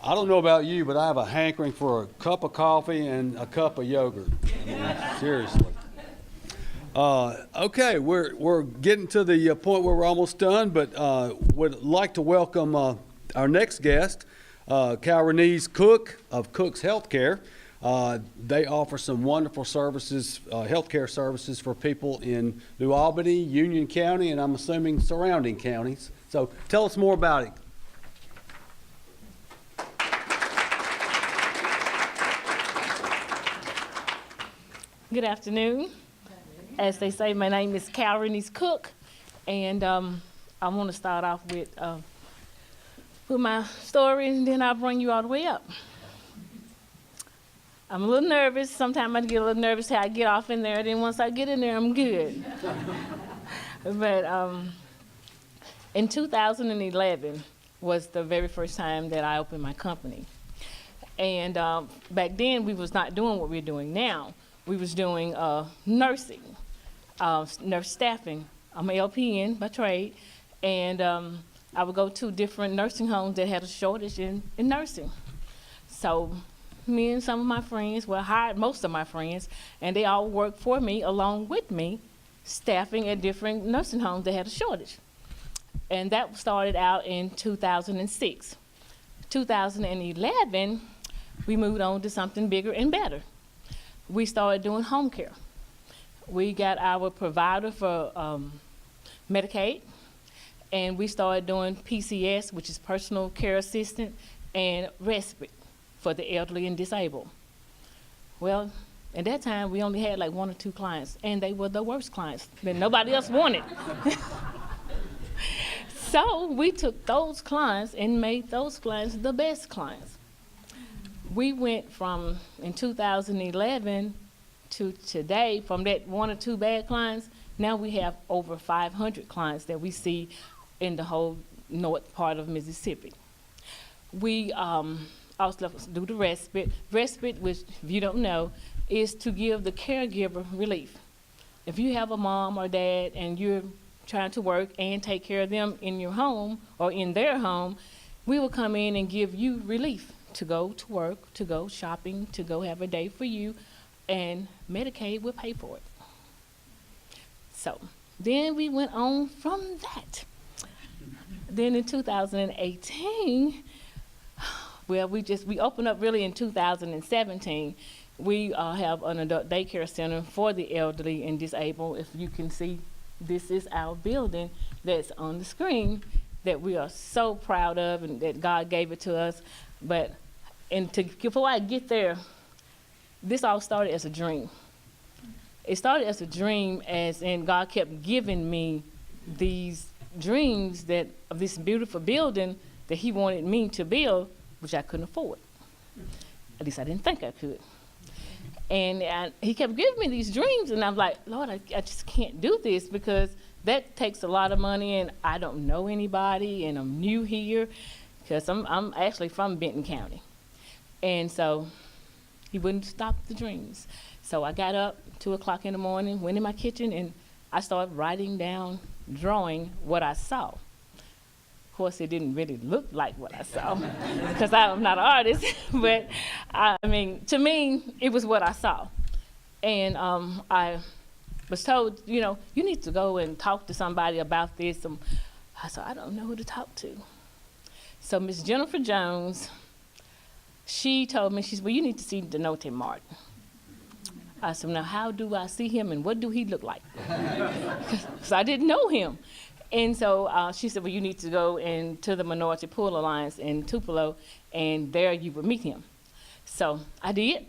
don't know about you, but I have a hankering for a cup of coffee and a cup of yogurt. I mean, seriously. Okay, we're getting to the point where we're almost done, but would like to welcome our next guest, Callrenease Cook of Cook's Healthcare. They offer some wonderful services, healthcare services for people in New Albany, Union County, and I'm assuming surrounding counties. So tell us more about it. Good afternoon. As they say, my name is Callrenease Cook, and I want to start off with my story, and then I'll bring you all the way up. I'm a little nervous. Sometimes I get a little nervous till I get off in there. Then once I get in there, I'm good. But in 2011 was the very first time that I opened my company. And back then, we was not doing what we're doing now. We was doing nursing, nurse staffing. I'm an LPN by trade, and I would go to different nursing homes that had a shortage in nursing. So me and some of my friends, well, I hired most of my friends, and they all worked for me along with me, staffing at different nursing homes that had a shortage. And that started out in 2006. 2011, we moved on to something bigger and better. We started doing home care. We got our provider for Medicaid, and we started doing PCS, which is personal care assistant, and respite for the elderly and disabled. Well, at that time, we only had like 1 or 2 clients, and they were the worst clients that nobody else wanted. So we took those clients and made those clients the best clients. We went from, in 2011 to today, from that 1 or 2 bad clients, now we have over 500 clients that we see in the whole north part of Mississippi. We also do the respite. Respite, which if you don't know, is to give the caregiver relief. If you have a mom or dad and you're trying to work and take care of them in your home or in their home, we will come in and give you relief to go to work, to go shopping, to go have a day for you, and Medicaid will pay for it. So then we went on from that. Then in 2018, well, we opened up really in 2017. We have an adult daycare center for the elderly and disabled. If you can see, this is our building that's on the screen that we are so proud of and that God gave it to us. But before I get there, this all started as a dream. It started as a dream, as in God kept giving me these dreams of this beautiful building that He wanted me to build, which I couldn't afford. At least I didn't think I could. And He kept giving me these dreams, and I'm like, Lord, I just can't do this because that takes a lot of money, and I don't know anybody, and I'm new here because I'm actually from Benton County. And so He wouldn't stop the dreams. So I got up 2 o'clock in the morning, went in my kitchen, and I started writing down, drawing what I saw. Of course, it didn't really look like what I saw because I'm not an artist, but I mean, to me, it was what I saw. And I was told, you need to go and talk to somebody about this. I said, I don't know who to talk to. So Miss Jennifer Jones, she told me, she said, well, you need to see Denote Martin. I said, now how do I see him and what do he look like? Because I didn't know him. And so she said, well, you need to go to the Minority Pool Alliance in Tupelo, and there you will meet him. So I did.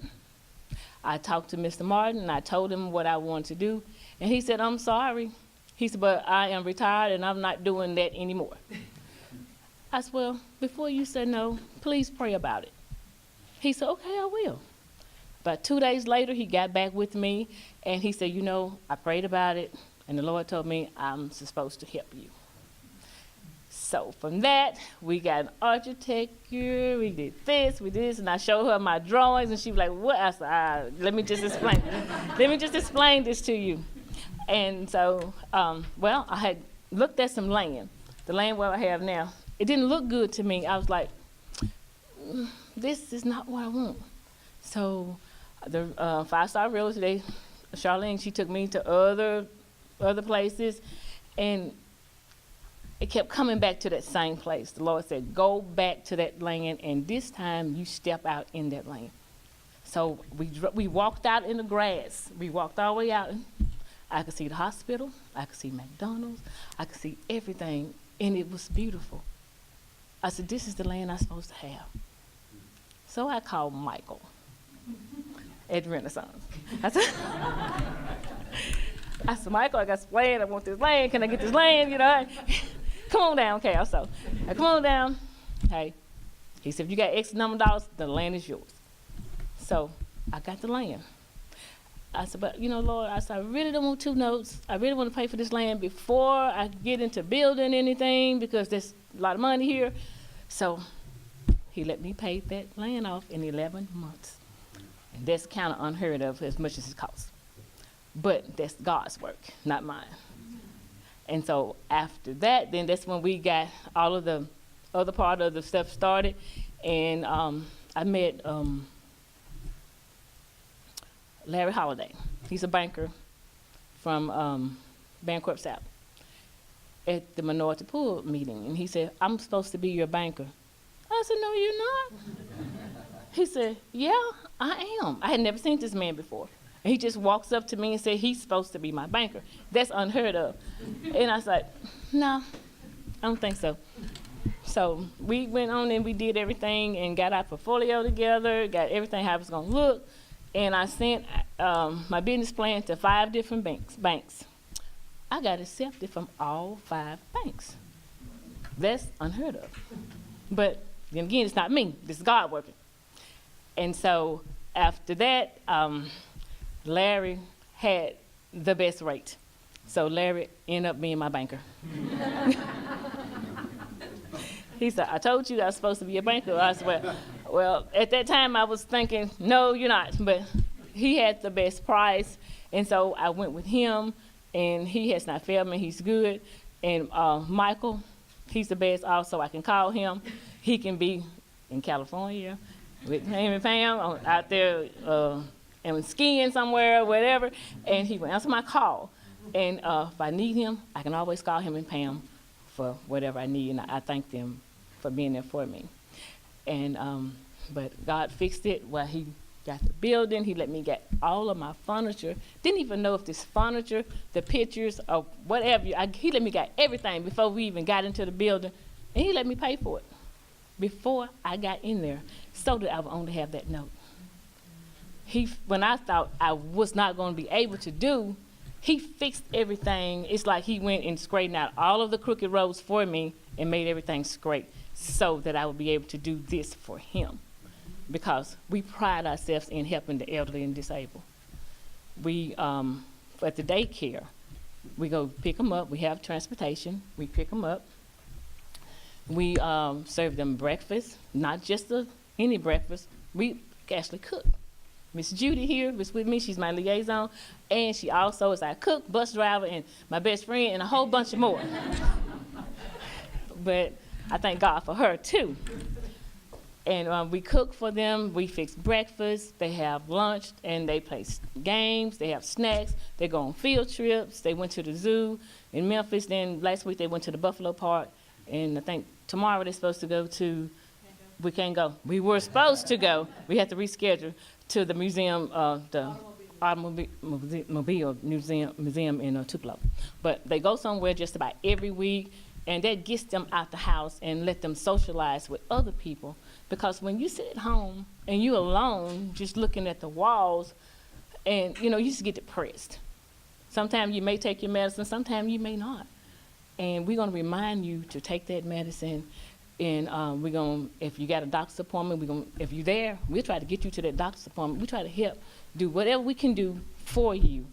I talked to Mr. Martin, and I told him what I wanted to do. And he said, I'm sorry. He said, but I am retired, and I'm not doing that anymore. I said, well, before you say no, please pray about it. He said, okay, I will. About 2 days later, he got back with me, and he said, I prayed about it, and the Lord told me I'm supposed to help you. So from that, we got an architect here, we did this, and I showed her my drawings, and she was like, what? I said, let me just explain. Let me just explain this to you. And so, I had looked at some land. the land where I have now, it didn't look good to me. I was like, this is not what I want. So the 5-star realtor, Charlene, she took me to other places, and it kept coming back to that same place. The Lord said, go back to that land, and this time you step out in that land. So we walked out in the grass. We walked all the way out. I could see the hospital. I could see McDonald's. I could see everything, and it was beautiful. I said, this is the land I'm supposed to have. So I called Michael at Renaissance. I said, Michael, I got this land. I want this land. Can I get this land? You know, come on down. Okay, so I come on down. Hey, he said, if you got X number of dollars, the land is yours. So I got the land. I said, but you know, Lord, I said, I really don't want 2 notes. I really want to pay for this land before I get into building anything, because there's a lot of money here. So he let me pay that land off in 11 months. And that's kind of unheard of, as much as it costs. But that's God's work, not mine. And so after that, then that's when we got all of the other part of the stuff started. And I met Larry Holiday. He's a banker from Bancorp South at the minority pool meeting. And he said, I'm supposed to be your banker. I said, no, you're not. He said, yeah, I am. I had never seen this man before. And he just walks up to me and said, he's supposed to be my banker. That's unheard of. And I was like, no, I don't think so. So we went on and we did everything and got our portfolio together, got everything how it was going to look. And I sent my business plan to 5 different banks. I got accepted from all 5 banks. That's unheard of. But then again, it's not me. This is God working. And so after that, Larry had the best rate. So Larry ended up being my banker. He said, I told you I was supposed to be a banker. I said, well, at that time I was thinking, no, you're not. But he had the best price. And so I went with him, and he has not failed me. He's good. And Michael, he's the best also. I can call him. He can be in California with him and Pam out there and skiing somewhere or whatever. And he will answer my call. And if I need him, I can always call him and Pam for whatever I need. And I thank them for being there for me. And but God fixed it while he got the building. He let me get all of my furniture. Didn't even know if this furniture, the pictures, or whatever. He let me get everything before we even got into the building. And he let me pay for it before I got in there, so that I would only have that note. When I thought I was not going to be able to do, he fixed everything. It's like he went and straightened out all of the crooked roads for me and made everything straight so that I would be able to do this for him. Because we pride ourselves in helping the elderly and disabled. We, at the daycare, we go pick them up. We have transportation. We pick them up. We serve them breakfast, not just any breakfast. We actually cook. Miss Judy here is with me. She's my liaison. And she also is our cook, bus driver, and my best friend, and a whole bunch of more. But I thank God for her, too. And we cook for them. We fix breakfast. They have lunch, and they play games. They have snacks. They go on field trips. They went to the zoo in Memphis. Then last week they went to the Buffalo Park. And I think tomorrow they're supposed to go to, we can't go. We were supposed to go. We had to reschedule to the museum, the automobile museum in Tupelo. But they go somewhere just about every week, and that gets them out the house and let them socialize with other people. Because when you sit at home and you're alone, just looking at the walls, and you just get depressed. Sometimes you may take your medicine, sometimes you may not. And we're going to remind you to take that medicine. And we're going to, if you got a doctor's appointment, if you're there, we'll try to get you to that doctor's appointment. We try to help do whatever we can do for you.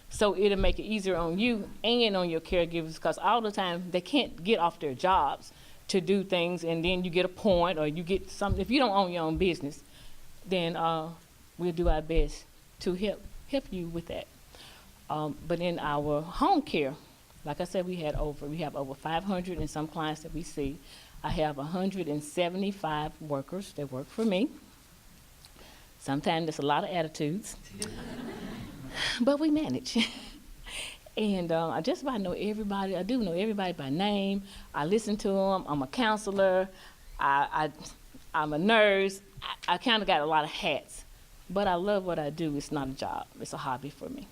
So it'll make it easier on you and on your caregivers, because all the time they can't get off their jobs to do things, and then you get a point or you get something. If you don't own your own business, then we'll do our best to help you with that. But in our home care, Like I said, we have over 500 and some clients that we see. I have 175 workers that work for me. Sometimes there's a lot of attitudes, but we manage. And I just about know everybody. I do know everybody by name. I listen to them. I'm a counselor. I'm a nurse. I kind of got a lot of hats, but I love what I do. It's not a job. It's a hobby for me.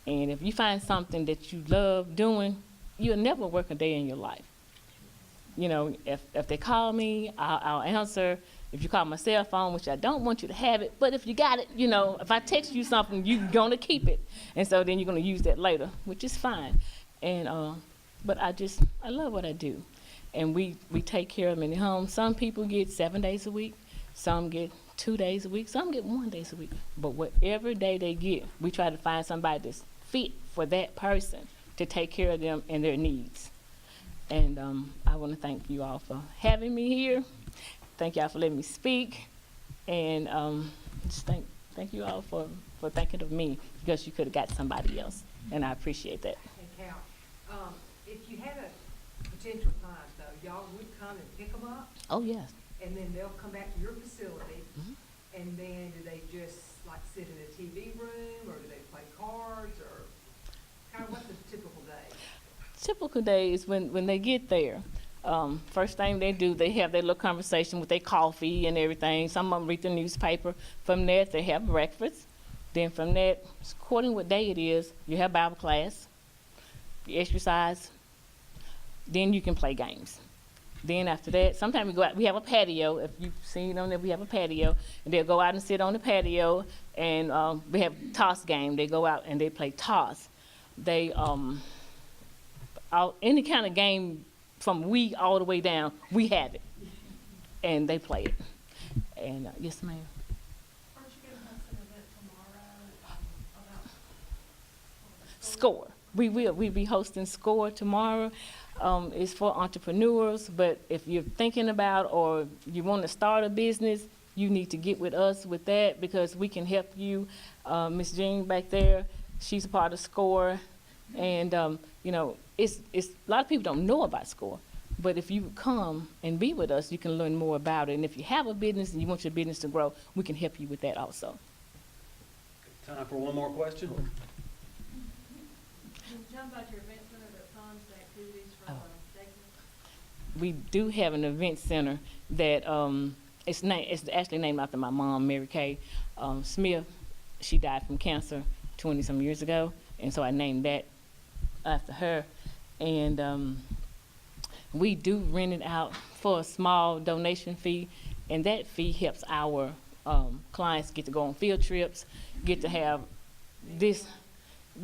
And if you find something that you love doing, you'll never work a day in your life. You know, if they call me, I'll answer. If you call my cell phone, which I don't want you to have it, but if you got it, you know, if I text you something, you're going to keep it. And so then you're going to use that later, which is fine. And but I love what I do. And we take care of them in the home. Some people get 7 days a week. Some get 2 days a week. Some get 1 day a week. But whatever day they get, we try to find somebody that's fit for that person to take care of them and their needs. And I want to thank you all for having me here. Thank y'all for letting me speak. And just thank you all for thinking of me, because you could have got somebody else. And I appreciate that. Hey, Cal, if you had a potential client, though, y'all would come and pick them up, Oh, yes. and then they'll come back to your facility, and then do they just like sit in a TV room, or do they play cards, or kind of what's the typical day? Typical day is when they get there. First thing they do, they have their little conversation with their coffee and everything. Some of them read the newspaper. From that, they have breakfast. Then from that, according to what day it is, you have Bible class, you exercise, then you can play games. Then after that, sometimes we go out, we have a patio. If you've seen on there, we have a patio. And they'll go out and sit on the patio, and we have toss game. They go out and they play toss. They, any kind of game from Wii all the way down, we have it. And they play it. And yes, ma'am. Aren't you gonna host an event tomorrow, about? SCORE. We will. We'll be hosting SCORE tomorrow. It's for entrepreneurs, but if you're thinking about or you want to start a business, you need to get with us with that, because we can help you. Miss Jean back there, she's a part of SCORE. And, you know, it's a lot of people don't know about SCORE. But if you come and be with us, you can learn more about it. And if you have a business and you want your business to grow, we can help you with that also. Time for one more question. Can you tell about your event center that funds the activities for Daycare? We do have an event center that it's actually named after my mom, Mary Kay Smith. She died from cancer 20-some years ago, and so I named that after her. And we do rent it out for a small donation fee, and that fee helps our clients get to go on field trips, get to have this,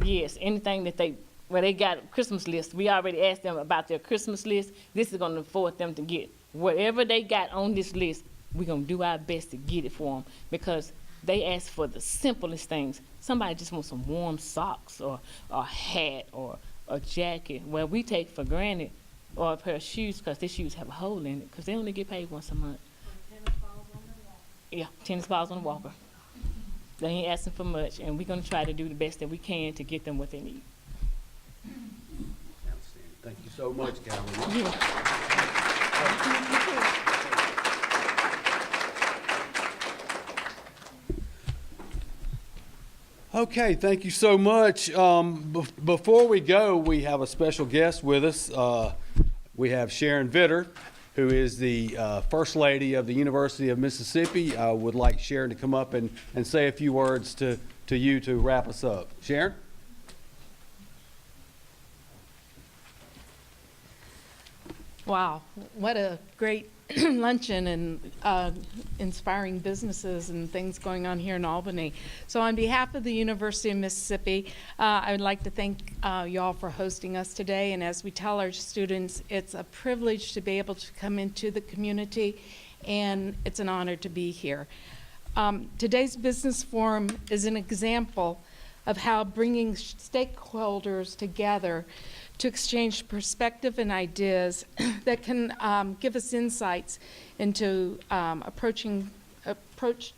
yes, anything that they got a Christmas list. We already asked them about their Christmas list. This is going to afford them to get whatever they got on this list. We're going to do our best to get it for them, because they ask for the simplest things. Somebody just wants some warm socks or a hat or a jacket. Well, we take for granted, or a pair of shoes, because their shoes have a hole in it, because they only get paid once a month. Tennis balls on the wall. Yeah, tennis balls on the walker. They ain't asking for much, and we're going to try to do the best that we can to get them what they need. Outstanding. Thank you so much, Callrenease. Yeah. Okay, thank you so much. Before we go, we have a special guest with us. We have Sharon Vitter, who is the First Lady of the University of Mississippi. I would like Sharon to come up and say a few words to you to wrap us up. Sharon? Wow, what a great luncheon and inspiring businesses and things going on here in Albany. So on behalf of the University of Mississippi, I would like to thank y'all for hosting us today. And as we tell our students, it's a privilege to be able to come into the community, and it's an honor to be here. Today's business forum is an example of how bringing stakeholders together to exchange perspective and ideas that can give us insights into approach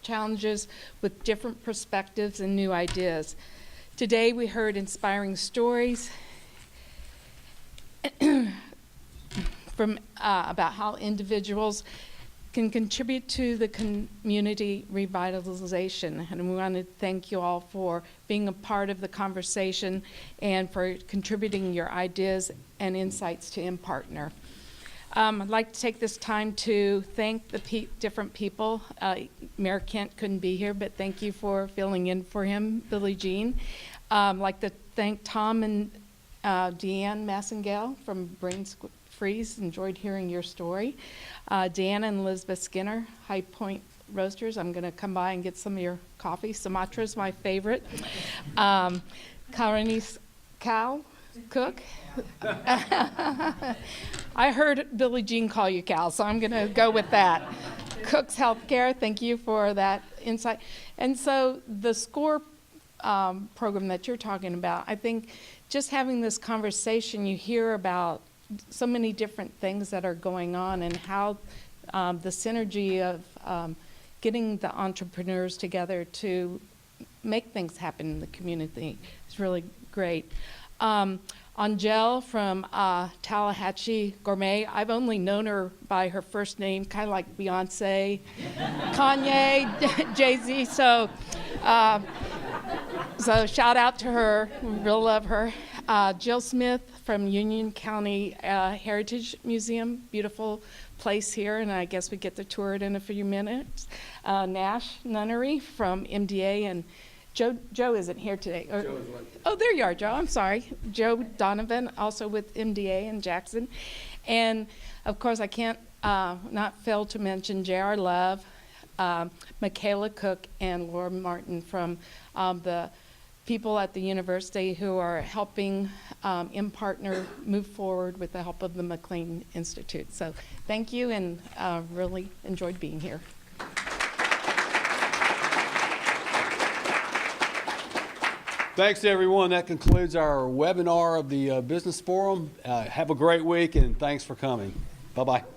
challenges with different perspectives and new ideas. Today we heard inspiring stories, about how individuals can contribute to the community revitalization. And we want to thank you all for being a part of the conversation and for contributing your ideas and insights to MPartner. I'd like to take this time to thank the different people. Mayor Kent couldn't be here, but thank you for filling in for him, Billie Jean. I'd like to thank Tom and DeAnn Massengill from Brain Freeze. Enjoyed hearing your story. Deanna and Elizabeth Skinner, High Point Roasters. I'm going to come by and get some of your coffee. Sumatra's my favorite. Callrenease Cal Cook. I heard Billie Jean call you Cal, so I'm going to go with that. Cook's Healthcare, thank you for that insight. And so the SCORE program that you're talking about, I think just having this conversation, you hear about so many different things that are going on and how the synergy of getting the entrepreneurs together to make things happen in the community is really great. Angel from Tallahatchie Gourmet, I've only known her by her first name, kind of like Beyonce, Kanye, Jay-Z, so shout out to her, we real love her. Jill Smith from Union County Heritage Museum, beautiful place here, and I guess we get to tour it in a few minutes. Nash Nunnery from MDA, and Joe isn't here today. Oh, there you are, Joe. I'm sorry. Joe Donovan, also with MDA in Jackson. And, of course, I can't not fail to mention J.R. Love, Michaela Cook, and Laura Martin from the people at the university who are helping MPartner move forward with the help of the McLean Institute. So thank you, and really enjoyed being here. Thanks, everyone. That concludes our webinar of the Business Forum. Have a great week, and thanks for coming. Bye-bye.